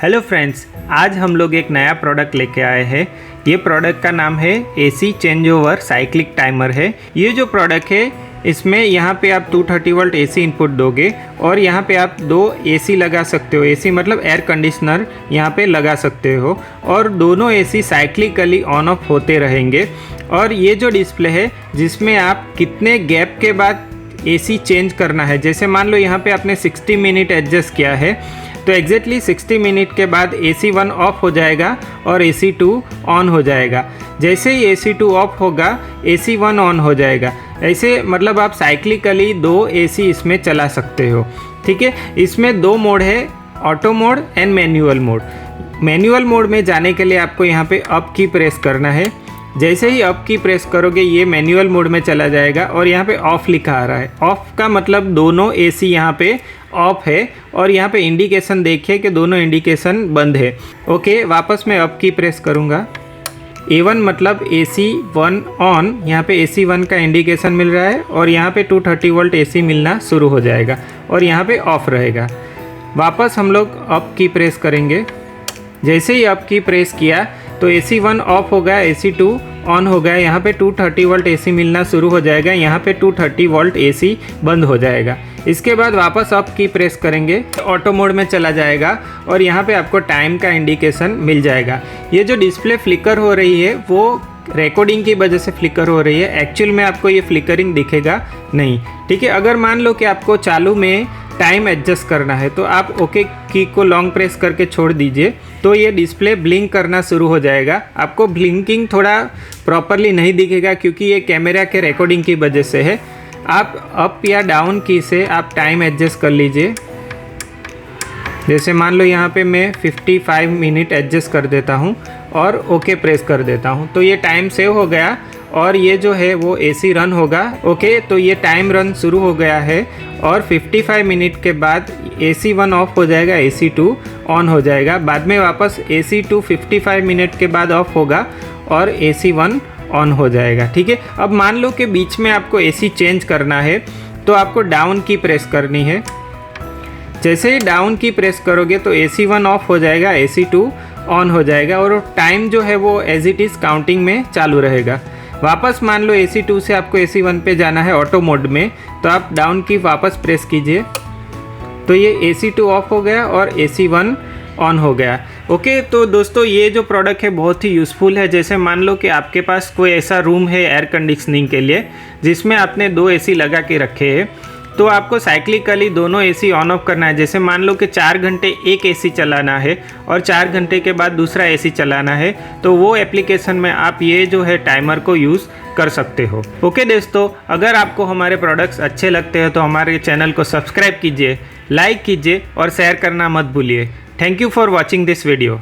Hello friends, आज हम लोग एक नया प्रोडक्ट लेके आए हैं। ये प्रोडक्ट का नाम है AC change over cyclic timer है। ये जो प्रोडक्ट है इसमें यहाँ पे आप 230 वोल्ट एसी इनपुट दोगे और यहाँ पे आप दो एसी लगा सकते हो। एसी मतलब एयर कंडीशनर यहाँ पे लगा सकते हो और दोनों एसी साइक्लिकली ऑन ऑफ होते रहेंगे। और ये जो डिस्प्ले है जिसमें आप कितने गैप के बाद एसी चेंज करना है, जैसे मान लो यहाँ पे आपने 60 मिनट एडजस्ट किया है तो एग्जैक्टली 60 मिनट के बाद AC1 ऑफ हो जाएगा और AC2 ऑन हो जाएगा। जैसे ही AC2 ऑफ होगा AC1 ऑन हो जाएगा। ऐसे मतलब आप साइक्लिकली दो एसी इसमें चला सकते हो। ठीक है, इसमें दो मोड है, auto mode and manual mode. Manual mode में जाने के लिए आपको यहाँ पे अप की प्रेस करना है। जैसे ही अप की प्रेस करोगे ये मैनुअल मोड में चला जाएगा और यहाँ पे ऑफ लिखा आ रहा है। ऑफ का मतलब दोनों एसी यहाँ पे ऑफ है और यहाँ पे इंडिकेशन देखिए कि दोनों इंडिकेशन बंद है। ओके, वापस मैं अप की प्रेस करूँगा। A1 मतलब AC1 ऑन, यहाँ पे AC1 का इंडिकेशन मिल रहा है और यहाँ पे 230 वोल्ट AC मिलना शुरू हो जाएगा और यहाँ पे ऑफ रहेगा। वापस हम लोग अप की प्रेस करेंगे। जैसे ही अप की प्रेस किया तो AC1 ऑफ हो गया, AC2 ऑन हो गया। यहाँ पे 230 वोल्ट AC मिलना शुरू हो जाएगा, यहाँ पे 230 वोल्ट AC बंद हो जाएगा। इसके बाद वापस अप की प्रेस करेंगे, ऑटो मोड में चला जाएगा और यहाँ पे आपको टाइम का इंडिकेशन मिल जाएगा। ये जो डिस्प्ले फ्लिकर हो रही है वो रिकॉर्डिंग की वजह से फ्लिकर हो रही है, एक्चुअल में आपको ये फ्लिकरिंग दिखेगा नहीं। ठीक है, अगर मान लो कि आपको चालू में टाइम एडजस्ट करना है तो आप ओके की को लॉन्ग प्रेस करके छोड़ दीजिए तो ये डिस्प्ले ब्लिंक करना शुरू हो जाएगा। आपको ब्लिंकिंग थोड़ा प्रॉपरली नहीं दिखेगा क्योंकि ये कैमरा के रिकॉर्डिंग की वजह से है। आप अप या डाउन की से आप टाइम एडजस्ट कर लीजिए। जैसे मान लो यहाँ पे मैं 55 मिनट एडजस्ट कर देता हूँ और ओके प्रेस कर देता हूँ तो ये टाइम सेव हो गया और ये जो है वो एसी रन होगा। ओके, तो ये टाइम रन शुरू हो गया है और 55 मिनट के बाद AC1 ऑफ हो जाएगा, AC2 ऑन हो जाएगा। बाद में वापस AC2 55 मिनट के बाद ऑफ होगा और AC1 ऑन हो जाएगा। ठीक है, अब मान लो कि बीच में आपको एसी चेंज करना है तो आपको डाउन की प्रेस करनी है। जैसे ही डाउन की प्रेस करोगे तो AC1 ऑफ हो जाएगा, AC2 ऑन हो जाएगा और टाइम जो है वो एज इट इज़ काउंटिंग में चालू रहेगा। वापस मान लो AC2 से आपको AC1 पे जाना है ऑटो मोड में तो आप डाउन की वापस प्रेस कीजिए तो ये AC2 ऑफ हो गया और AC1 ऑन हो गया। ओके, तो दोस्तों ये जो प्रोडक्ट है बहुत ही यूज़फुल है। जैसे मान लो कि आपके पास कोई ऐसा रूम है एयर कंडीशनिंग के लिए जिसमें आपने दो एसी लगा के रखे हैं तो आपको साइक्लिकली दोनों एसी ऑन ऑफ करना है। जैसे मान लो कि 4 घंटे एक एसी चलाना है और 4 घंटे के बाद दूसरा एसी चलाना है तो वो एप्लीकेशन में आप ये जो है टाइमर को यूज़ कर सकते हो। ओके दोस्तों, अगर आपको हमारे प्रोडक्ट्स अच्छे लगते हैं तो हमारे चैनल को सब्सक्राइब कीजिए, लाइक कीजिए और शेयर करना मत भूलिए। Thank you for watching this video.